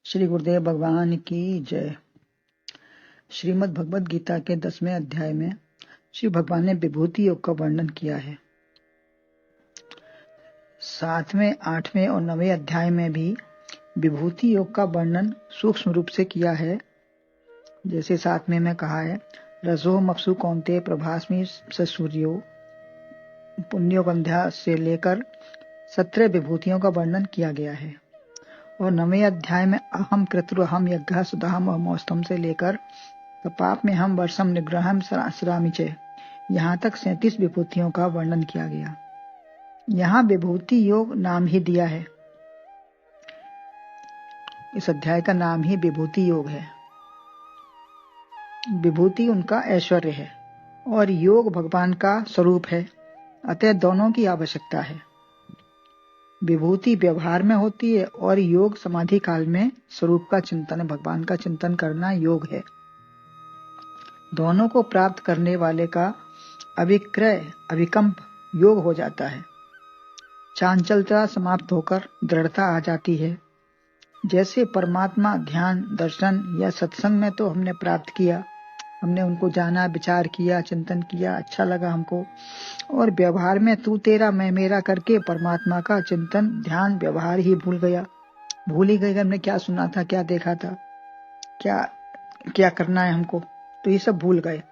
श्री गुरुदेव भगवान की जय। श्रीमद् भगवद गीता के 10वें अध्याय में श्री भगवान ने विभूति योग का वर्णन किया है। 7वें, 8वें और 9वें अध्याय में भी विभूति योग का वर्णन सूक्ष्म रूप से किया है। जैसे 7वें में कहा है, रजो मप्सु कौन्ते प्रभास्मि स सूर्यो, पुण्योगंध्या से लेकर 17 विभूतियों का वर्णन किया गया है। और 9वें अध्याय में अहम कृतु अहम यज्ञ सुधाम मौस्तम से लेकर पाप में हम वर्षम निग्रहम सरामिचे, यहाँ तक 37 विभूतियों का वर्णन किया गया। यहाँ विभूति योग नाम ही दिया है, इस अध्याय का नाम ही विभूति योग है। विभूति उनका ऐश्वर्य है और योग भगवान का स्वरूप है, अतः दोनों की आवश्यकता है। विभूति व्यवहार में होती है और योग समाधि काल में स्वरूप का चिंतन, भगवान का चिंतन करना योग है। दोनों को प्राप्त करने वाले का अविक्रय अविकंप योग हो जाता है। चांचलता समाप्त होकर दृढ़ता आ जाती है। जैसे परमात्मा ध्यान, दर्शन या सत्संग में तो हमने प्राप्त किया, हमने उनको जाना, विचार किया, चिंतन किया, अच्छा लगा हमको, और व्यवहार में तू तेरा मैं मेरा करके परमात्मा का चिंतन, ध्यान, व्यवहार ही भूल ही गए हमने क्या सुना था, क्या देखा था, क्या करना है हमको, तो ये सब भूल गए।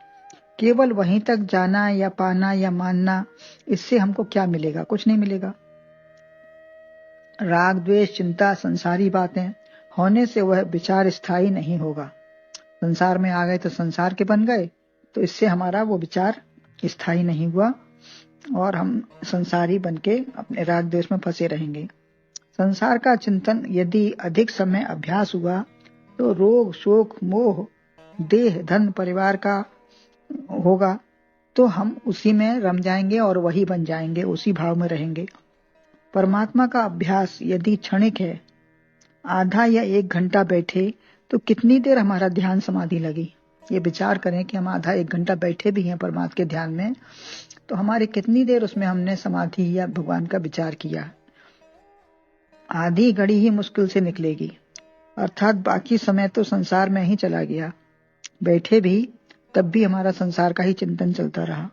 केवल वहीं तक जाना या पाना या मानना, इससे हमको क्या मिलेगा? कुछ नहीं मिलेगा। राग, द्वेष, चिंता, संसारी बातें होने से वह विचार स्थायी नहीं होगा। संसार में आ गए तो संसार के बन गए, तो इससे हमारा वो विचार स्थायी नहीं हुआ और हम संसारी बनके अपने राग द्वेष में फंसे रहेंगे। संसार का चिंतन यदि अधिक समय अभ्यास हुआ तो रोग, शोक, मोह, देह, धन, परिवार का होगा, तो हम उसी में रम जाएंगे और वही बन जाएंगे, उसी भाव में रहेंगे। परमात्मा का अभ्यास यदि क्षणिक है, आधा या 1 घंटा बैठे तो कितनी देर हमारा ध्यान समाधि लगी। ये विचार करें कि हम आधा 1 घंटा बैठे भी हैं परमात्मा के ध्यान में, तो हमारी कितनी देर उसमें हमने समाधि या भगवान का विचार किया। आधी घड़ी ही मुश्किल से निकलेगी, अर्थात बाकी समय तो संसार में ही चला गया। बैठे भी तब भी हमारा संसार का ही चिंतन चलता रहा।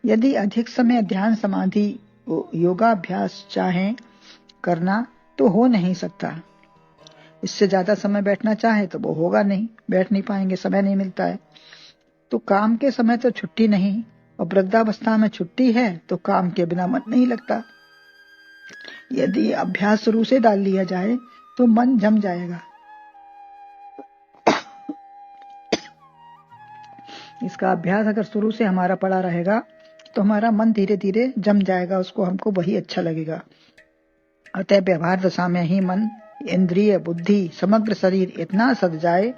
यदि अधिक समय ध्यान समाधि योगाभ्यास चाहें करना तो हो नहीं सकता। इससे ज्यादा समय बैठना चाहे तो वो होगा नहीं, बैठ नहीं पाएंगे, समय नहीं मिलता है। तो काम के समय तो छुट्टी नहीं, और वृद्धावस्था में छुट्टी है तो काम के बिना मन नहीं लगता। यदि अभ्यास शुरू से डाल लिया जाए तो मन जम जाएगा। इसका अभ्यास अगर शुरू से हमारा पड़ा रहेगा तो हमारा मन धीरे धीरे जम जाएगा, उसको हमको वही अच्छा लगेगा। अतः व्यवहार दशा में ही मन, इंद्रिय, बुद्धि, समग्र शरीर इतना सद जाए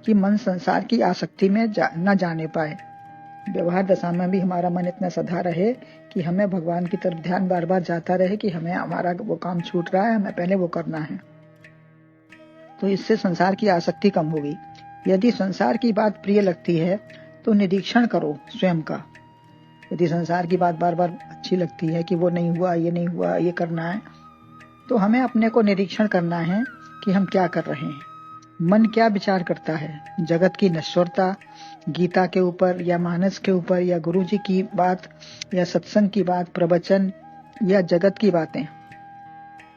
कि मन संसार की आसक्ति में न जाने पाए। व्यवहार दशा में भी हमारा मन इतना सधा रहे कि हमें भगवान की तरफ ध्यान बार बार जाता रहे कि हमें हमारा वो काम छूट रहा है, हमें पहले वो करना है। तो इससे संसार की आसक्ति कम होगी। यदि संसार की बात प्रिय लगती है तो निरीक्षण करो स्वयं का। यदि संसार की बात बार बार अच्छी लगती है कि वो नहीं हुआ, ये नहीं हुआ, ये करना है, तो हमें अपने को निरीक्षण करना है कि हम क्या कर रहे हैं। मन क्या विचार करता है, जगत की नश्वरता, गीता के ऊपर या मानस के ऊपर, या गुरु जी की बात, या सत्संग की बात, प्रवचन, या जगत की बातें,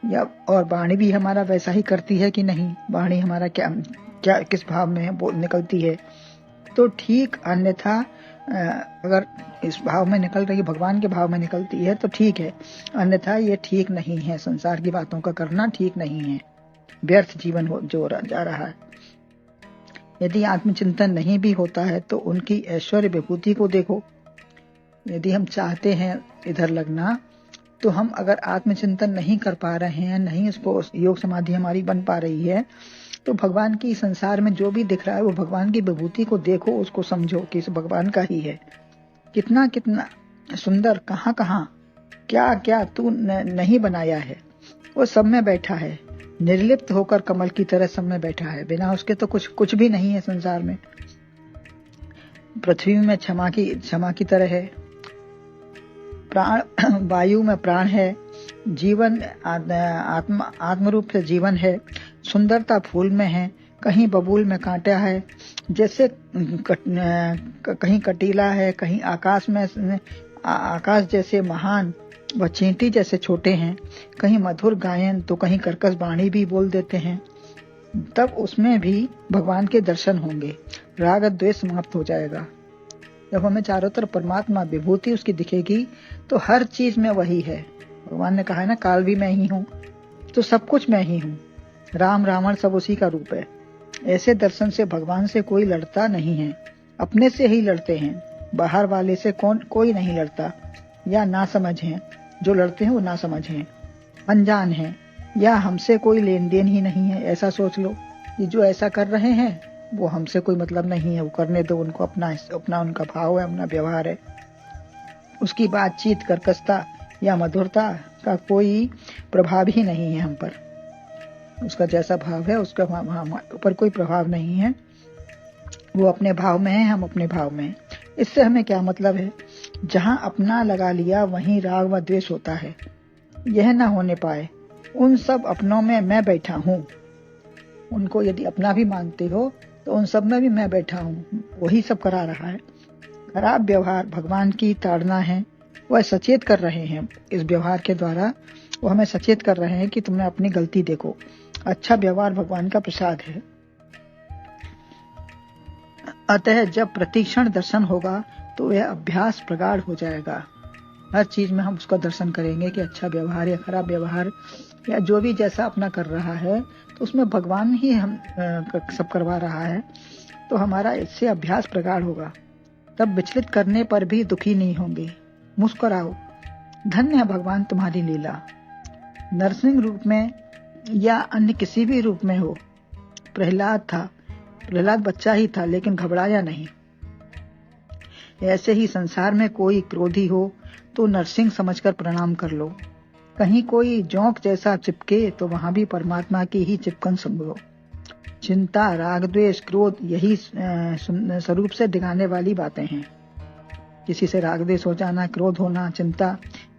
या और वाणी भी हमारा वैसा ही करती है कि नहीं, वाणी हमारा क्या किस भाव में है, वो निकलती है तो ठीक, अन्यथा अगर इस भाव में निकल रही, भगवान के भाव में निकलती है तो ठीक है, अन्यथा ये ठीक नहीं है। संसार की बातों का करना ठीक नहीं है, व्यर्थ जीवन जो जा रहा है। यदि आत्मचिंतन नहीं भी होता है तो उनकी ऐश्वर्य विभूति को देखो। यदि हम चाहते हैं इधर लगना, तो हम अगर आत्मचिंतन नहीं कर पा रहे हैं, नहीं इसको योग समाधि हमारी बन पा रही है, तो भगवान की संसार में जो भी दिख रहा है वो भगवान की विभूति को देखो, उसको समझो कि इस भगवान का ही है। कितना कितना सुंदर, कहाँ कहाँ क्या क्या तू नहीं बनाया है, वो सब में बैठा है। निर्लिप्त होकर कमल की तरह सब में बैठा है, बिना उसके तो कुछ भी नहीं है संसार में। पृथ्वी में क्षमा की तरह है, प्राण वायु में प्राण है, जीवन आत्म रूप से जीवन है। सुंदरता फूल में है, कहीं बबूल में कांटा है। जैसे कहीं कटीला है, कहीं आकाश जैसे महान व चींटी जैसे छोटे हैं। कहीं मधुर गायन तो कहीं कर्कश वाणी भी बोल देते हैं। तब उसमें भी भगवान के दर्शन होंगे, राग द्वेष समाप्त हो जाएगा। जब हमें चारों तरफ परमात्मा विभूति उसकी दिखेगी तो हर चीज में वही है। भगवान ने कहा है ना, काल भी मैं ही हूँ, तो सब कुछ मैं ही हूँ। राम रावण सब उसी का रूप है। ऐसे दर्शन से भगवान से कोई लड़ता नहीं है, अपने से ही लड़ते हैं। बाहर वाले से कोई नहीं लड़ता। या ना समझ हैं, जो लड़ते हैं वो ना समझ हैं, अनजान हैं, या हमसे कोई लेन देन ही नहीं है, ऐसा सोच लो। ये जो ऐसा कर रहे हैं वो हमसे कोई मतलब नहीं है, वो करने दो उनको। अपना उनका भाव है, अपना व्यवहार है। उसकी बातचीत, कर्कशता या मधुरता का कोई प्रभाव ही नहीं है हम पर। उसका जैसा भाव है उसका ऊपर कोई प्रभाव नहीं है। वो अपने भाव में है, हम अपने भाव में। इससे हमें क्या मतलब है? जहां अपना लगा लिया वहीं राग व द्वेष होता है। यह न होने पाए। उन सब अपनों में मैं बैठा हूँ। उनको यदि अपना भी मानते हो तो उन सब में भी मैं बैठा हूँ, वही सब करा रहा है। खराब व्यवहार भगवान की ताड़ना है। वह सचेत कर रहे हैं, इस व्यवहार के द्वारा वो हमें सचेत कर रहे हैं कि तुमने अपनी गलती देखो। अच्छा व्यवहार भगवान का प्रसाद है। अतः जब प्रतीक्षण दर्शन होगा तो यह अभ्यास प्रगाढ़ हो जाएगा। हर चीज में हम उसका दर्शन करेंगे कि अच्छा व्यवहार या खराब व्यवहार या जो भी जैसा अपना कर रहा है तो उसमें भगवान ही हम सब करवा रहा है। तो हमारा इससे अभ्यास प्रगाढ़ होगा। तब विचलित करने पर भी दुखी नहीं होंगे। मुस्कुराओ, धन्य है भगवान तुम्हारी लीला। नरसिंह रूप में या अन्य किसी भी रूप में हो। प्रहलाद बच्चा ही था लेकिन घबराया नहीं। ऐसे ही संसार में कोई क्रोधी हो तो नरसिंह समझकर प्रणाम कर लो। कहीं कोई जोंक जैसा चिपके तो वहां भी परमात्मा की ही चिपकन समझो। चिंता, राग, द्वेष, क्रोध यही स्वरूप से डिगाने वाली बातें हैं। किसी से राग द्वेष हो जाना, क्रोध होना, चिंता,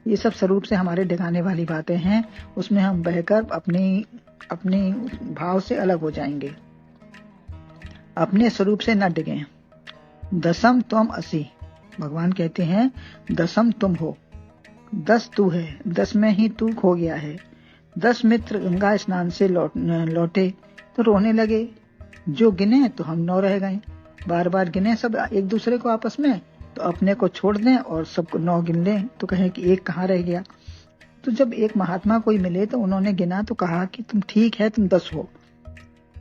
ये सब स्वरूप से हमारे डिगाने वाली बातें हैं। उसमें हम बहकर अपनी भाव से अलग हो जाएंगे। अपने स्वरूप से न डिगें। दसम तुम असी। भगवान कहते हैं दसम तुम हो, 10 तू है, 10 में ही तू खो गया है। 10 मित्र गंगा स्नान से लौटे तो रोने लगे। जो गिने तो हम 9 रह गए। बार बार गिने सब एक दूसरे को आपस में, तो अपने को छोड़ दें और सबको 9 गिन लें तो कहें कि एक कहाँ रह गया। तो जब एक महात्मा कोई मिले तो उन्होंने गिना तो कहा कि तुम ठीक है, तुम 10 हो।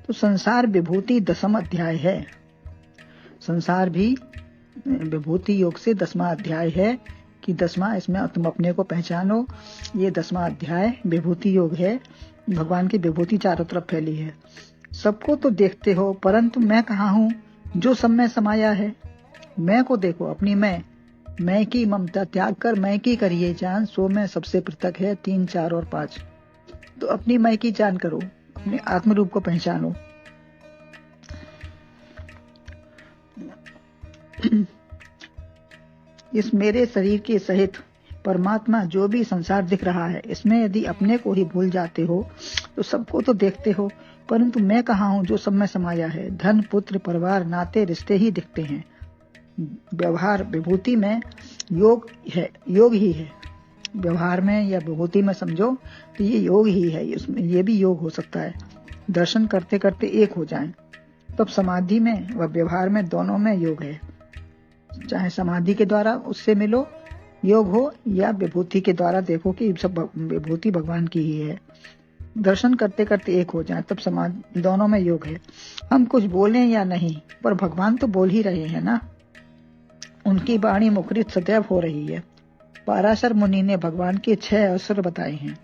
तो संसार विभूति 10वां अध्याय है। संसार भी विभूति योग से 10वां अध्याय है कि 10वां, इसमें तुम अपने को पहचानो। ये 10वां अध्याय विभूति योग है। भगवान की विभूति चारों तरफ फैली है। सबको तो देखते हो परंतु मैं कहाँ हूँ जो सब में समाया है। मैं को देखो, अपनी मैं की ममता त्याग कर मैं की करिए जान। सो मैं सबसे पृथक है 3, 4 और 5। तो अपनी मैं की जान करो, अपने आत्म रूप को पहचानो। इस मेरे शरीर के सहित परमात्मा जो भी संसार दिख रहा है, इसमें यदि अपने को ही भूल जाते हो तो सबको तो देखते हो परंतु मैं कहाँ हूँ जो सब में समाया है। धन, पुत्र, परिवार, नाते, रिश्ते ही दिखते हैं। व्यवहार विभूति में योग है, योग ही है। व्यवहार में या विभूति में समझो तो ये योग ही है। इसमें ये भी योग हो सकता है। दर्शन करते करते एक हो जाएं, तब समाधि में व व्यवहार में दोनों में योग है। चाहे समाधि के द्वारा उससे मिलो योग हो या विभूति के द्वारा देखो कि सब विभूति भगवान की ही है। दर्शन करते करते एक हो जाए तब समाधि, दोनों में योग है। हम कुछ बोलें या नहीं पर भगवान तो बोल ही रहे हैं ना। उनकी वाणी मुखरित सदैव हो रही है। पाराशर मुनि ने भगवान के 6 ऐश्वर्य बताए हैं।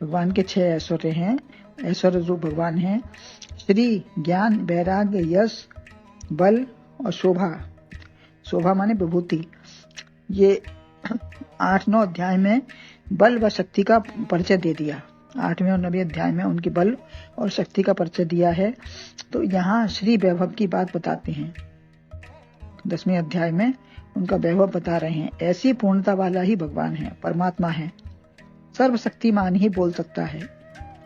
भगवान के 6 ऐश्वर्य हैं। ऐश्वर्य जो भगवान हैं, श्री, ज्ञान, वैराग्य, यश, बल और शोभा। शोभा माने विभूति। ये 8-9 अध्याय में बल व शक्ति का परिचय दे दिया। 8वें और 9वें अध्याय में उनकी बल और शक्ति का परिचय दिया है। तो यहाँ श्री वैभव की बात बताते हैं। 10वें अध्याय में उनका वैभव बता रहे हैं। ऐसी पूर्णता वाला ही भगवान है, परमात्मा है। सर्वशक्तिमान ही बोल सकता है।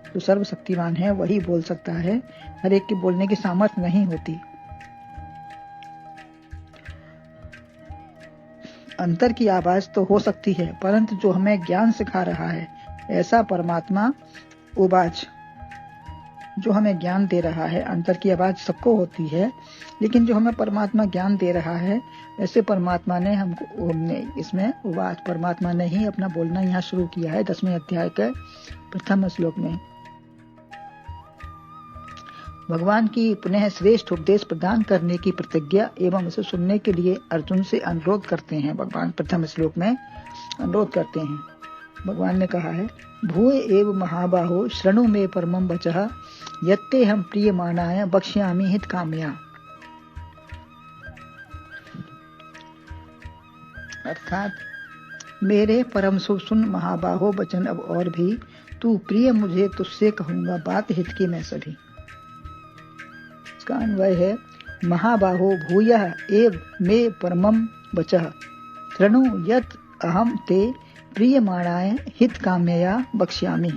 जो सर्वशक्तिमान है वही बोल सकता है, हर एक के बोलने की सामर्थ्य नहीं होती। अंतर की आवाज तो हो सकती है, परंतु जो हमें ज्ञान सिखा रहा है ऐसा परमात्मा उवाच, जो हमें ज्ञान दे रहा है। अंतर की आवाज सबको होती है, लेकिन जो हमें परमात्मा ज्ञान दे रहा है ऐसे परमात्मा ने हमको इसमें उवाच, परमात्मा ने ही अपना बोलना यहाँ शुरू किया है 10वें अध्याय के प्रथम श्लोक में। भगवान की पुनः श्रेष्ठ उपदेश प्रदान करने की प्रतिज्ञा एवं इसे सुनने के लिए अर्जुन से अनुरोध करते हैं। भगवान प्रथम श्लोक में अनुरोध करते हैं। भगवान ने कहा है, भूय एव महाबाहो शृणु मे परमं वचः यत्ते हम प्रियमाणाय बक्ष्यामि हित कामया। अर्थात मेरे परम सुन महाबाहो वचन, अब और भी तू प्रिय मुझे तुझसे कहूंगा बात हित की मैं सभी। इसका अन्वय है, महाबाहो भूयः एव मे परमं वचः शृणु यत् अहम ते प्रियमाणाय हित काम्यया बक्ष्यामि।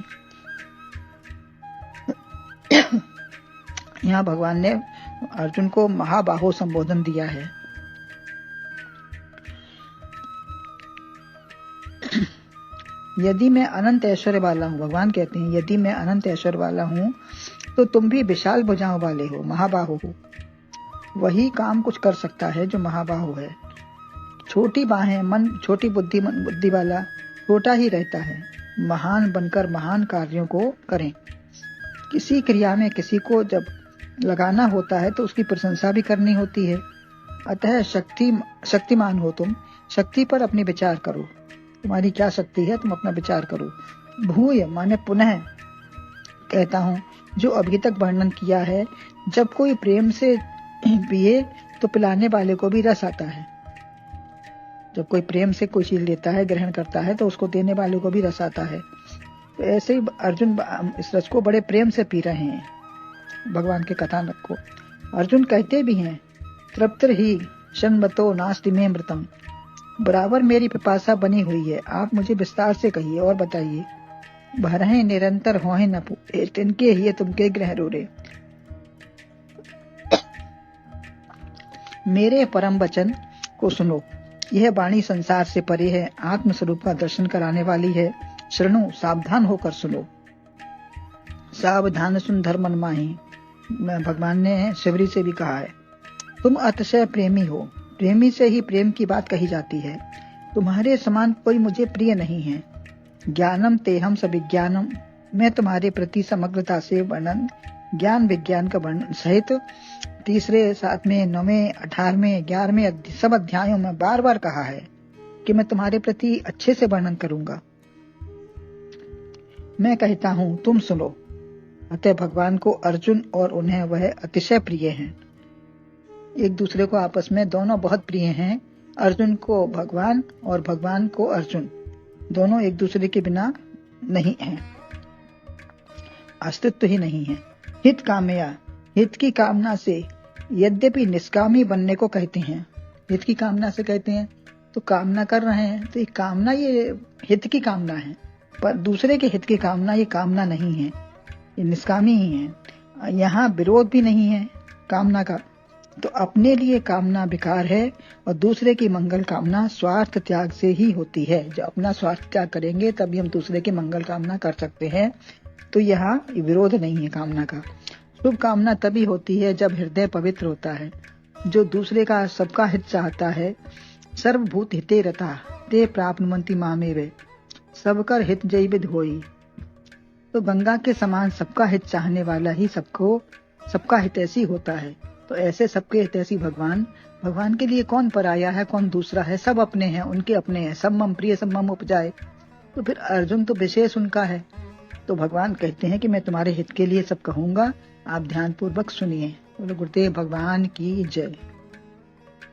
यहाँ भगवान ने अर्जुन को महाबाहो संबोधन दिया है। यदि मैं अनंत ऐश्वर्य वाला हूँ, भगवान कहते हैं यदि मैं अनंत ऐश्वर्य वाला हूँ तो तुम भी विशाल भुजाओं वाले हो, महाबाहो हो। वही काम कुछ कर सकता है जो महाबाहो है। छोटी बाहें, मन छोटी बुद्धि वाला छोटा ही रहता है। महान बनकर महान कार्यों को करें। किसी क्रिया में किसी को जब लगाना होता है तो उसकी प्रशंसा भी करनी होती है। अतः शक्तिमान हो तुम, शक्ति पर अपनी विचार करो। तुम्हारी क्या शक्ति है, तुम अपना विचार करो। भूय माने पुनः कहता हूँ, जो अभी तक वर्णन किया है। जब कोई प्रेम से पिए तो पिलाने वाले को भी रस आता है। जब कोई प्रेम से कोई चीज लेता है, ग्रहण करता है, तो उसको देने वाले को भी रस आता है। तो ऐसे ही अर्जुन इस रस को बड़े प्रेम से पी रहे हैं, भगवान के कथानक को। अर्जुन कहते भी हैं, तृप्तर ही शन्मतो नास्ति में मृतम, बराबर मेरी पिपासा बनी हुई है। आप मुझे विस्तार से कहिए और बताइए। भरहे निरंतर होहे न तिनके ही तुमके ग्रह रोरे। मेरे परम वचन को सुनो, यह वाणी संसार से परे है, आत्म स्वरूप का दर्शन कराने वाली है। शृणु, सावधान होकर सुनो। सावधान सुन धर्मन माही, भगवान ने शिवरी से भी कहा है। तुम अतिशय प्रेमी हो, प्रेमी से ही प्रेम की बात कही जाती है। तुम्हारे समान कोई मुझे प्रिय नहीं है। ज्ञानम तेहम सविज्ञानम, मैं तुम्हारे प्रति समग्रता से वर्णन, ज्ञान विज्ञान का वर्णन सहित 3, 7, 9, 18, 11 सब अध्यायों में बार बार कहा है कि मैं तुम्हारे प्रति अच्छे से वर्णन करूंगा। मैं कहता हूं, तुम सुनो। अतः भगवान को अर्जुन और उन्हें वह अतिशय प्रिय हैं। एक दूसरे को आपस में दोनों बहुत प्रिय हैं। अर्जुन को भगवान और भगवान को अर्जुन, दोनों एक दूसरे के बिना नहीं हैं, अस्तित्व ही नहीं है। हित कामया, हित की कामना से, यद्यपि निष्कामी बनने को कहते हैं। हित की कामना से कहते हैं तो कामना कर रहे हैं, तो ये कामना, ये हित की कामना है, पर दूसरे के हित की कामना ये कामना नहीं है, ये निष्कामी ही है। यहाँ विरोध भी नहीं है कामना का। तो अपने लिए कामना बेकार है और दूसरे की मंगल कामना स्वार्थ त्याग से ही होती है। जब अपना स्वार्थ त्याग करेंगे तभी हम दूसरे की मंगल कामना कर सकते हैं। तो यहाँ विरोध नहीं है कामना का। शुभ कामना तभी होती है जब हृदय पवित्र होता है, जो दूसरे का सबका हित चाहता है। सर्वभूत हिते रता ते प्राप्नुवन्ति मामेव, सबकर हित जय विद होई। तो गंगा के समान सबका हित चाहने वाला ही सबका हितैषी होता है। तो ऐसे सबके हितैषी भगवान के लिए कौन पराया है, कौन दूसरा है, सब अपने हैं, उनके अपने हैं। सब मम प्रिय सब मम उपजाए। तो फिर अर्जुन तो विशेष उनका है। तो भगवान कहते हैं कि मैं तुम्हारे हित के लिए सब कहूंगा, आप ध्यान पूर्वक सुनिए। बोलो गुरुदेव भगवान की जय।